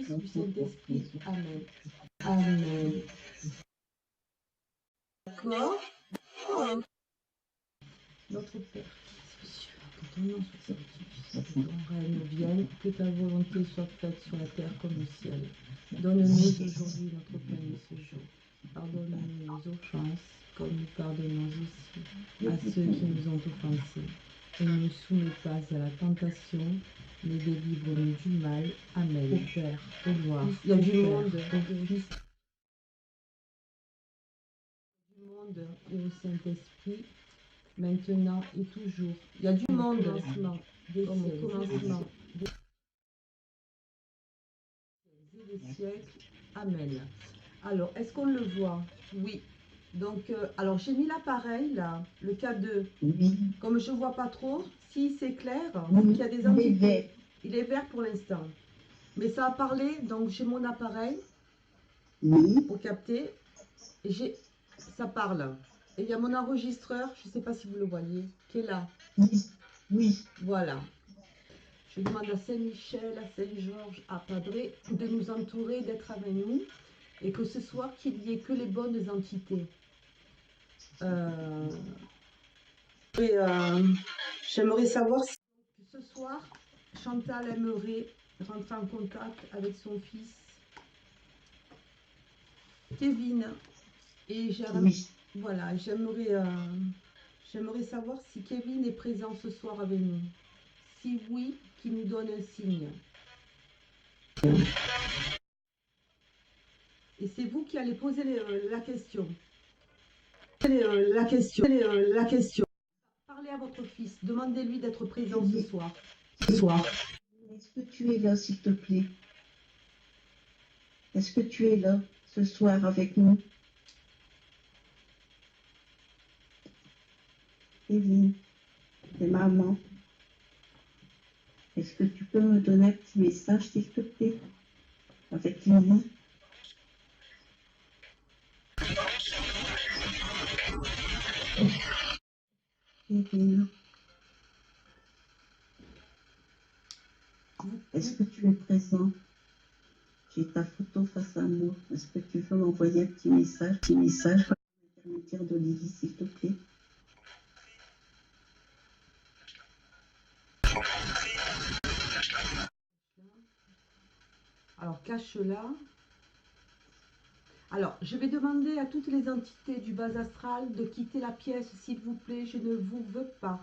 Fils, du Saint-Esprit. Amen. Amen. D'accord. Oh. Notre Père, qui es aux cieux, que ton nom soit sanctifié, que ton règne vienne, que ta volonté soit faite sur la terre comme au ciel. Donne-nous aujourd'hui notre pain de ce jour. Pardonne-nous nos offenses, comme nous pardonnons aussi à ceux qui nous ont offensés. Et ne nous soumets pas à la tentation, mais délivre-nous du mal. Amen. Au Père, au gloire, il y a du monde, au Fils, du monde et au Saint-Esprit, maintenant et toujours. Il y a du monde, commencement, comme au commencement, des siècles. Amen. Alors, est-ce qu'on le voit? Oui. Donc, alors j'ai mis l'appareil là, le K2. Oui. Comme je ne vois pas trop, si c'est clair, Oui, c'est qu'il y a des entités. Il est vert pour l'instant. Mais ça a parlé, donc j'ai mon appareil Oui. pour capter. Et ça parle. Et il y a mon enregistreur, je ne sais pas si vous le voyez, qui est là. Oui. Oui. Voilà. Je demande à Saint-Michel, à Saint-Georges, à Padré de nous entourer, d'être avec nous. Et que ce soir, qu'il n'y ait que les bonnes entités. J'aimerais savoir si ce soir, Chantal aimerait rentrer en contact avec son fils Kevin. Et Oui. voilà, j'aimerais savoir si Kevin est présent ce soir avec nous. Si oui, qu'il nous donne un signe. Et c'est vous qui allez poser la question. La question. Parlez à votre fils, demandez-lui d'être présent ce soir. Est-ce que tu es là, s'il te plaît? Est-ce que tu es là ce soir avec nous? Evelyne, c'est maman. Est-ce que tu peux me donner un petit message, s'il te plaît? Avec Lily. Evelyne. Est-ce que tu es présent? J'ai ta photo face à moi. Est-ce que tu veux m'envoyer un petit message par l'intermédiaire d'Olivier, s'il te plaît? Alors, cache-la. Alors, je vais demander à toutes les entités du bas astral de quitter la pièce, s'il vous plaît. Je ne vous veux pas.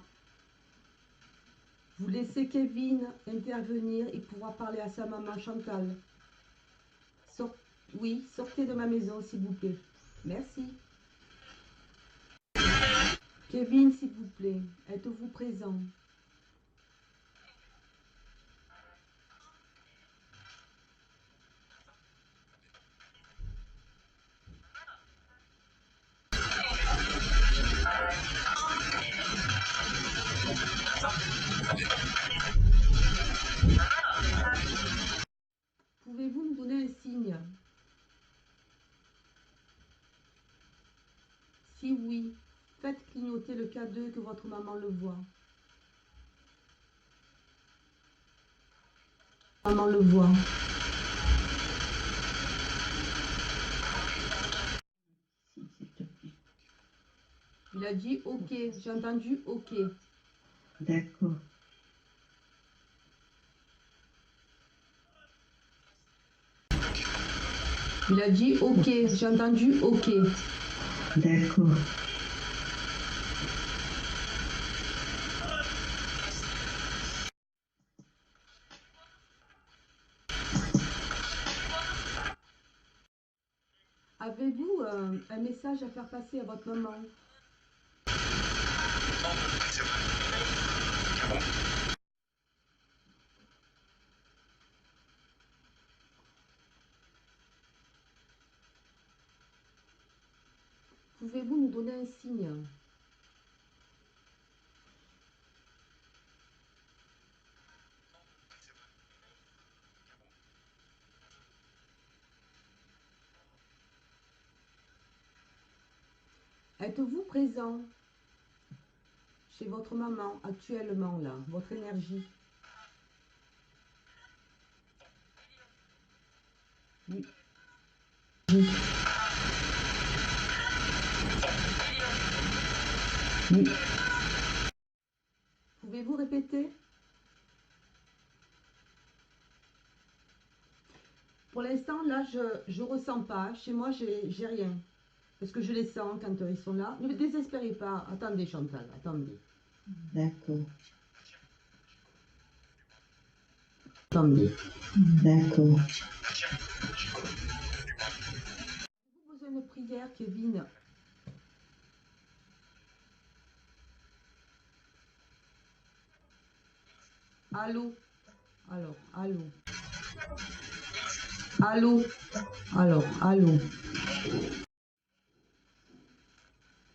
Vous laissez Kevin intervenir. Il pourra parler à sa maman Chantal. Oui, sortez de ma maison, s'il vous plaît. Merci. Kevin, s'il vous plaît, êtes-vous présent? Pouvez-vous me donner un signe? Si oui, faites clignoter le K2 que votre maman le voit. Maman le voit. S'il te plaît. Il a dit OK, j'ai entendu OK. D'accord. Il a dit OK, j'ai entendu OK. D'accord. Avez-vous un message à faire passer à votre maman? Pouvez-vous nous donner un signe? Êtes-vous présent chez votre maman actuellement là, votre énergie? Oui. Oui. Oui. Pouvez-vous répéter? Pour l'instant, là, je ne ressens pas. Chez moi, j'ai rien. Parce que je les sens quand ils sont là. Ne désespérez pas. Attendez, Chantal, attendez. D'accord. Attendez. D'accord. Avez-vous besoin de prière, Kevin? Allô? Alors, allô? Allô? Alors, allô?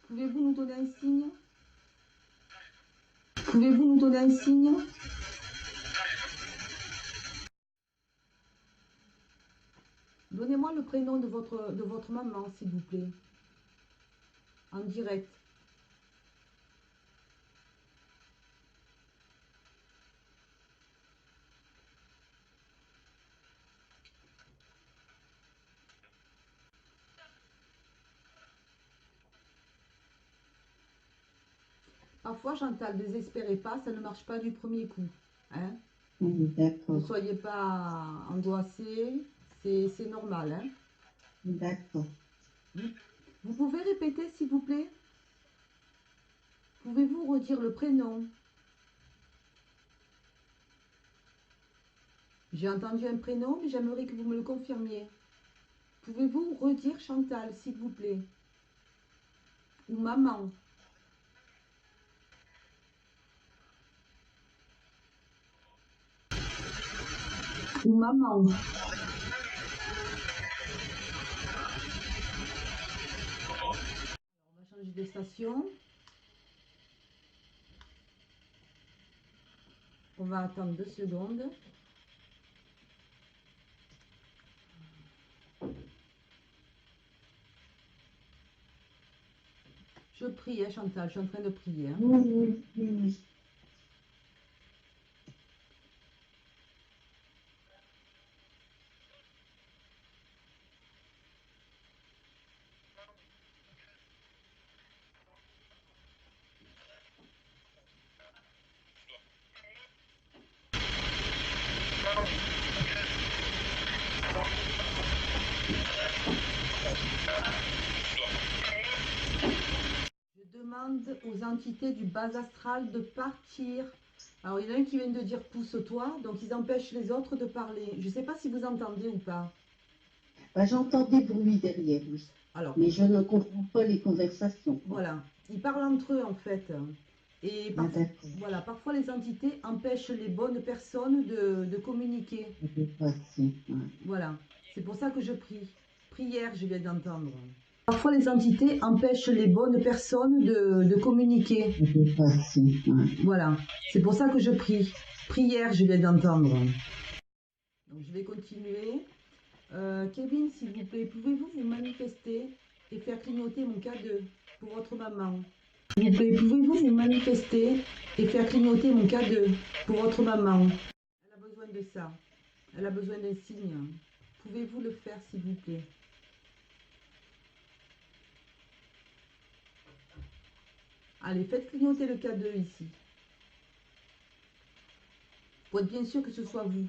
Pouvez-vous nous donner un signe? Pouvez-vous nous donner un signe? Donnez-moi le prénom de votre maman, s'il vous plaît. En direct. Parfois, Chantal, désespérez pas, ça ne marche pas du premier coup. Hein? Ne D'accord. soyez pas angoissés, c'est normal. Hein? D'accord. Vous pouvez répéter, s'il vous plaît? Pouvez-vous redire le prénom? J'ai entendu un prénom, mais j'aimerais que vous me le confirmiez. Pouvez-vous redire Chantal, s'il vous plaît? Ou maman? Ou maman? On va changer de station. On va attendre 2 secondes. Je prie, hein, Chantal, je suis en train de prier. Hein. Oui, oui, oui, oui. Je demande aux entités du bas astral de partir. Alors, il y en a un qui vient de dire pousse-toi, donc ils empêchent les autres de parler. Je ne sais pas si vous entendez ou pas. Bah, j'entends des bruits derrière, oui. Alors, Mais je ne comprends pas les conversations. voilà, ils parlent entre eux en fait. Et Ah, d'accord. voilà, parfois les entités empêchent les bonnes personnes de communiquer. Je passer. Ouais. Voilà, c'est pour ça que je prie. Prière, je viens d'entendre. Parfois les entités empêchent les bonnes personnes de communiquer. Je passer. Ouais. Voilà, c'est pour ça que je prie. Prière, je viens d'entendre. Donc je vais continuer. Kevin, s'il vous plaît, pouvez-vous vous manifester et faire clignoter mon K2 pour votre maman? S'il vous plaît, pouvez-vous vous manifester et faire clignoter mon K2 pour votre maman? Elle a besoin de ça. Elle a besoin d'un signe. Pouvez-vous le faire, s'il vous plaît? Allez, faites clignoter le K2 ici. Pour être bien sûr que ce soit vous.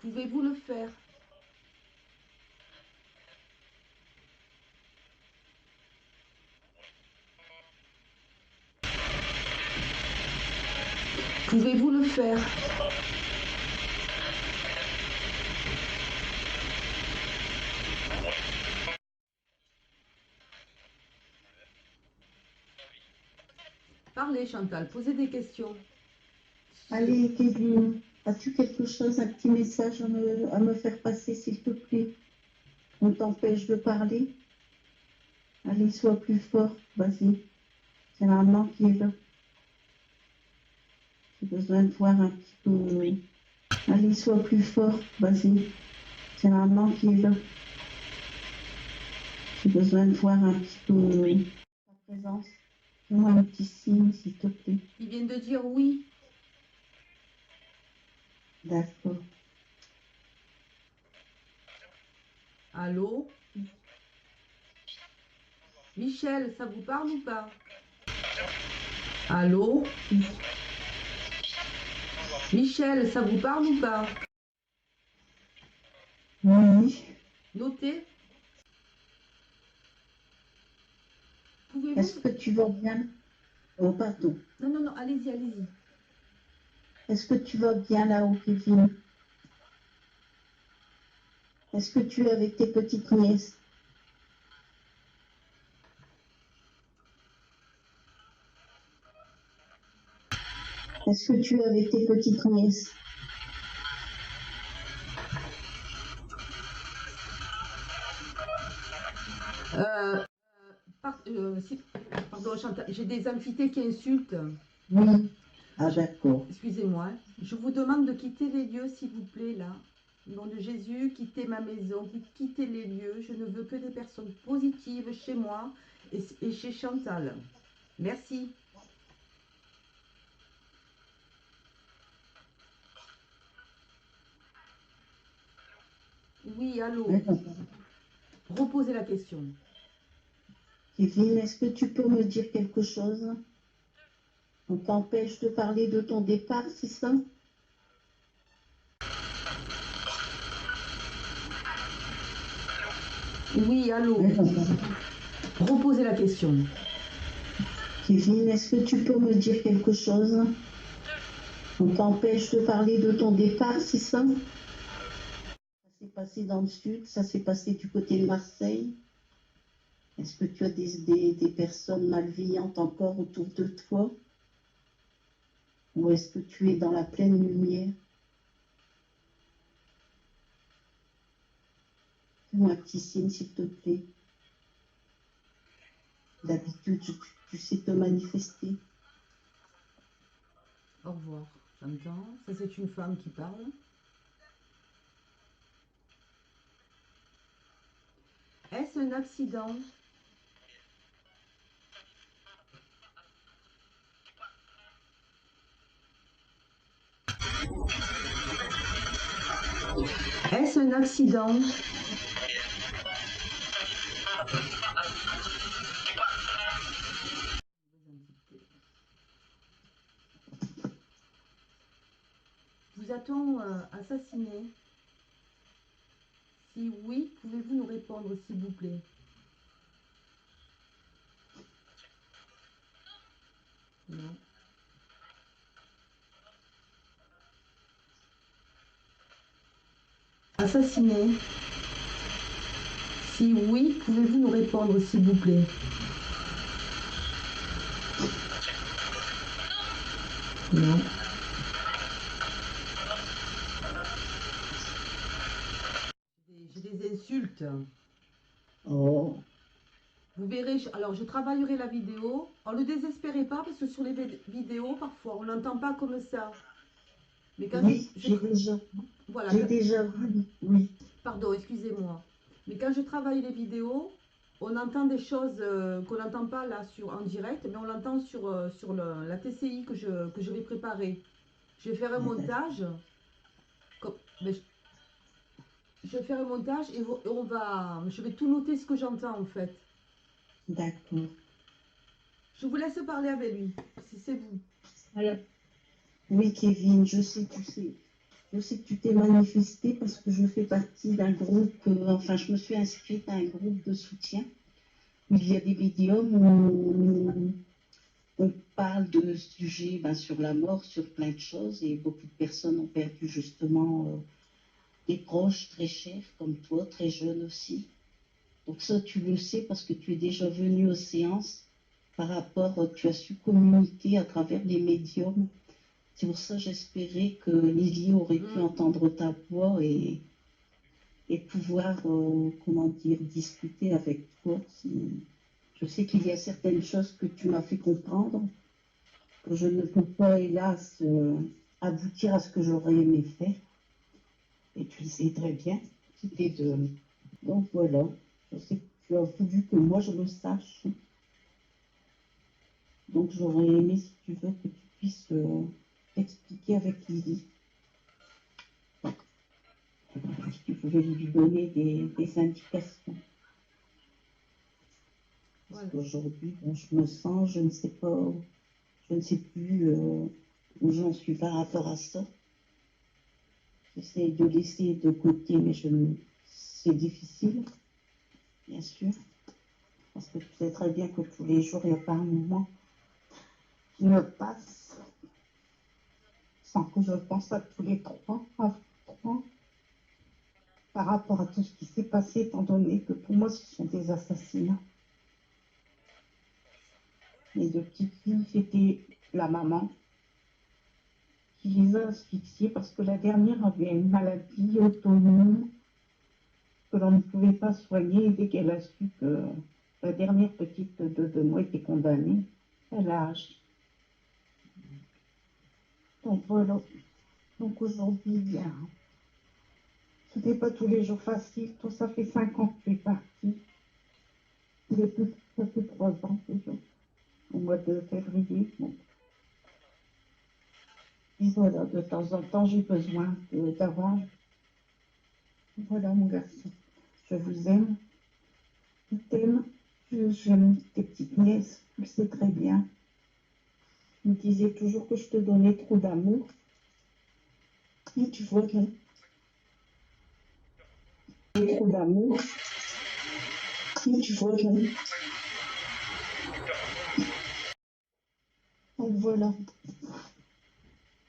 Pouvez-vous le faire? Pouvez-vous le faire? Parlez, Chantal, posez des questions. Allez, Kevin, as-tu quelque chose, un petit message à me faire passer, s'il te plaît? On t'empêche de parler? Allez, sois plus fort, vas-y. C'est maman qui est là. J'ai besoin de voir un petit peu. Allez, sois plus fort, vas-y. C'est maman qui est là. J'ai besoin de voir un petit peu ta présence. Fais-moi un petit signe, s'il te plaît. Ils viennent de dire oui. D'accord. Allô? Michel, ça vous parle ou pas? Allô? Michel, ça vous parle ou pas? Oui. Notez. Pouvez-vous... Est-ce que tu vas bien? Oh, pardon. Non, non, non, allez-y, allez-y. Est-ce que tu vas bien là-haut, Kevin? Est-ce que tu es avec tes petites nièces? Est-ce que tu es avec tes petites nièces? Pardon, j'ai des invités qui insultent. Oui. Ah, d'accord. Excusez-moi. Je vous demande de quitter les lieux, s'il vous plaît, là. Au nom de Jésus, quittez ma maison, quittez les lieux. Je ne veux que des personnes positives chez moi et chez Chantal. Merci. Oui, allô. Reposez la question. Kevin, est-ce que tu peux me dire quelque chose? On t'empêche de parler de ton départ, c'est ça? Oui, allô. Reposez la question. Kevin, est-ce que tu peux me dire quelque chose? On t'empêche de parler de ton départ, c'est ça? Ça s'est passé dans le sud, ça s'est passé du côté de Marseille. Est-ce que tu as des personnes malveillantes encore autour de toi? Ou est-ce que tu es dans la pleine lumière? Fais-moi un petit signe, s'il te plaît. D'habitude, tu sais te manifester. Au revoir. J'entends. Ça, c'est une femme qui parle. Est-ce un accident? Est-ce un accident? Vous a-t-on assassiné? Si oui, pouvez-vous nous répondre, s'il vous plaît? Non. Assassiné? Si oui, pouvez-vous nous répondre, s'il vous plaît? Non. J'ai des insultes. Oh, Vous verrez, alors je travaillerai la vidéo. Ne le désespérez pas parce que sur les vidéos, parfois, on n'entend pas comme ça. Mais quand oui, voilà, j'ai déjà vu, oui. pardon, excusez-moi. Mais quand je travaille les vidéos, on entend des choses qu'on n'entend pas là en direct, mais on l'entend sur la TCI que je vais préparer. Je vais faire un montage. Mais je vais faire un montage et je vais tout noter ce que j'entends en fait. D'accord. Je vous laisse parler avec lui, si c'est vous. Alors, oui, Kevin, je sais, tu sais. Je sais que tu t'es manifesté parce que je fais partie d'un groupe, enfin, je me suis inscrite à un groupe de soutien où il y a des médiums où on parle de sujets ben, sur la mort, sur plein de choses, et beaucoup de personnes ont perdu justement des proches très chers, comme toi, très jeune aussi. Donc ça, tu le sais parce que tu es déjà venu aux séances par rapport, tu as su communiquer à travers les médiums. C'est pour ça que j'espérais que Lily aurait pu entendre ta voix et pouvoir, comment dire, discuter avec toi. Je sais qu'il y a certaines choses que tu m'as fait comprendre, que je ne peux pas, hélas, aboutir à ce que j'aurais aimé faire. Et tu le sais très bien. C'était de... Donc voilà, je sais que tu as voulu que moi je le sache. Donc j'aurais aimé, si tu veux, que tu puisses expliquer avec Lily. je vais lui donner des indications. Parce Voilà. qu'aujourd'hui, bon, je me sens, je ne sais pas, je ne sais plus où j'en suis par rapport à ça. J'essaie de laisser de côté, mais c'est difficile, bien sûr. Parce que tu sais très bien que tous les jours, il n'y a pas un moment qui me passe sans que je pense à tous les trois, par rapport à tout ce qui s'est passé, étant donné que pour moi, ce sont des assassinats. Les deux petites filles, c'était la maman qui les a asphyxiées parce que la dernière avait une maladie autonome que l'on ne pouvait pas soigner. Et dès qu'elle a su que la dernière petite de 2 mois était condamnée, elle a agi. Donc voilà. Donc aujourd'hui, bien, ce n'est pas tous les jours facile. Toi, ça fait 5 ans que tu es parti. Ça fait 3 ans déjà, au mois de février. Donc, et voilà, de temps en temps, j'ai besoin d'avoir. Voilà, mon garçon, je vous aime, je t'aime, j'aime tes petites nièces, tu le sais très bien. Tu me disais toujours que je te donnais trop d'amour. Et tu vois, non, trop d'amour. Et tu vois, non. Donc voilà.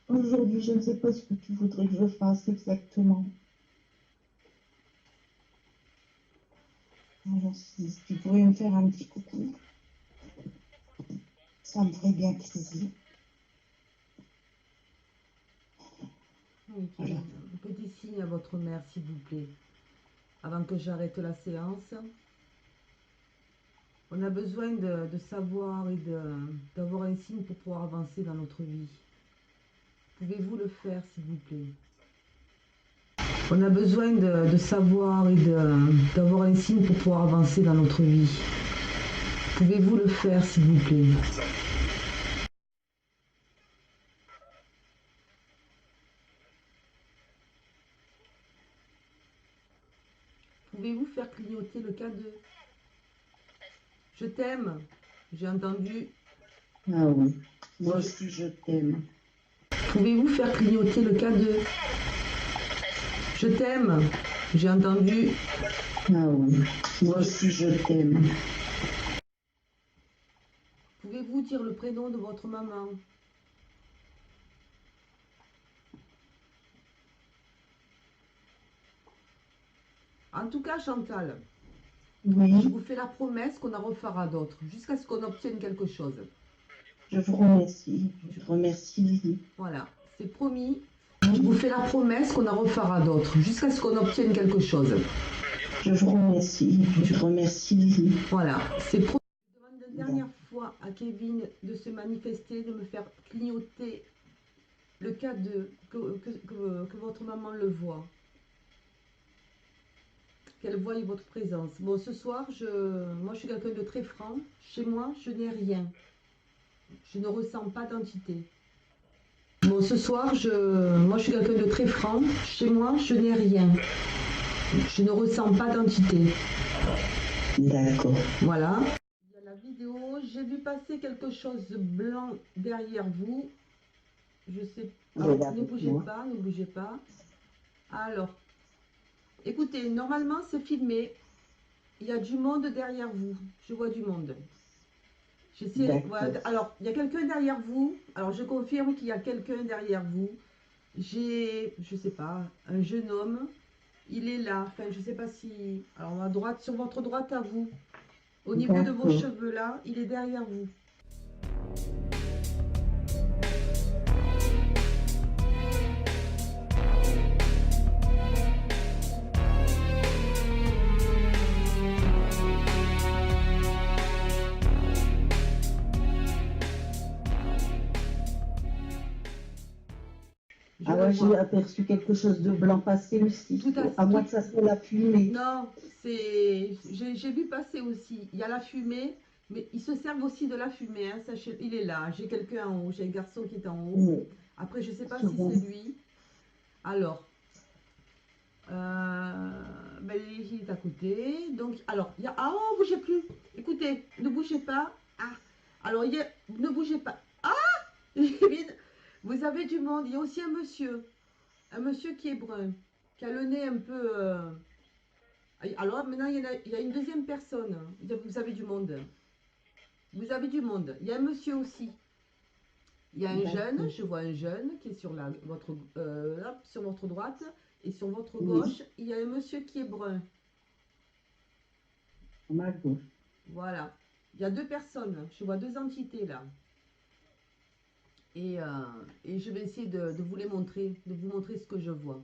Aujourd'hui, je ne sais pas ce que tu voudrais que je fasse exactement. Alors, si tu pourrais me faire un petit coucou, ça me ferait bien plaisir. Oui, Voilà. un petit signe à votre mère, s'il vous plaît, avant que j'arrête la séance. On a besoin de savoir et d'avoir un signe pour pouvoir avancer dans notre vie. Pouvez-vous le faire, s'il vous plaît? On a besoin de savoir et d'avoir un signe pour pouvoir avancer dans notre vie. Pouvez-vous le faire, s'il vous plaît? Pouvez-vous faire clignoter le K2? Je t'aime. J'ai entendu. Ah oui, moi aussi je t'aime. Pouvez-vous faire clignoter le K2? Je t'aime. J'ai entendu. Ah oui, moi aussi je t'aime. Pouvez-vous dire le prénom de votre maman? En tout cas, Chantal, je Oui, vous fais la promesse qu'on en refera d'autres, jusqu'à ce qu'on obtienne quelque chose. je vous remercie. Je remercie Lily. Voilà, c'est promis. Je vous fais la promesse qu'on en refera d'autres, jusqu'à ce qu'on obtienne quelque chose. Je vous remercie. Je remercie Lily. Voilà, c'est promis. Je demande une dernière fois à Kevin de se manifester, de me faire clignoter le cas que votre maman le voit. Qu'elle voie votre présence. Bon, ce soir, moi je suis quelqu'un de très franc. Chez moi, je n'ai rien. Je ne ressens pas d'entité. Bon, ce soir, moi je suis quelqu'un de très franc. Chez moi, je n'ai rien. Je ne ressens pas d'entité. D'accord. Voilà. Il y a la vidéo. J'ai vu passer quelque chose de blanc derrière vous. Je sais pas. Ne bougez pas, ne bougez pas. Alors, écoutez, normalement c'est filmé. Il y a du monde derrière vous. Je vois du monde. Voilà. Alors, il y a quelqu'un derrière vous. Alors, je confirme qu'il y a quelqu'un derrière vous. Je sais pas, un jeune homme. Il est là. Enfin, je sais pas si. Alors, à droite, sur votre droite à vous, au niveau de vos cheveux là, il est derrière vous. Ah ouais, j'ai aperçu quelque chose de blanc passer aussi. Tout à moins que ça soit la fumée. Non, j'ai vu passer aussi. Il y a la fumée, mais ils se servent aussi de la fumée. Hein, il est là. J'ai quelqu'un en haut. J'ai un garçon qui est en haut. Oui. Après, je sais pas si c'est lui. Alors, ben, il est à côté. Donc, alors, il y a... Ah, oh, bougez plus. Écoutez, ne bougez pas. Ah, alors, il y a... Ne bougez pas. Ah, vous avez du monde. Il y a aussi un monsieur. Un monsieur qui est brun. Qui a le nez un peu... Alors, maintenant, il y a une deuxième personne. Vous avez du monde. Vous avez du monde. Il y a un monsieur aussi. Il y a un jeune, je vois un jeune qui est sur, sur votre droite. Et sur votre gauche, il y a un monsieur qui est brun. À ma gauche. Voilà. Il y a deux personnes. Je vois deux entités là. Et je vais essayer de vous les montrer, de vous montrer ce que je vois.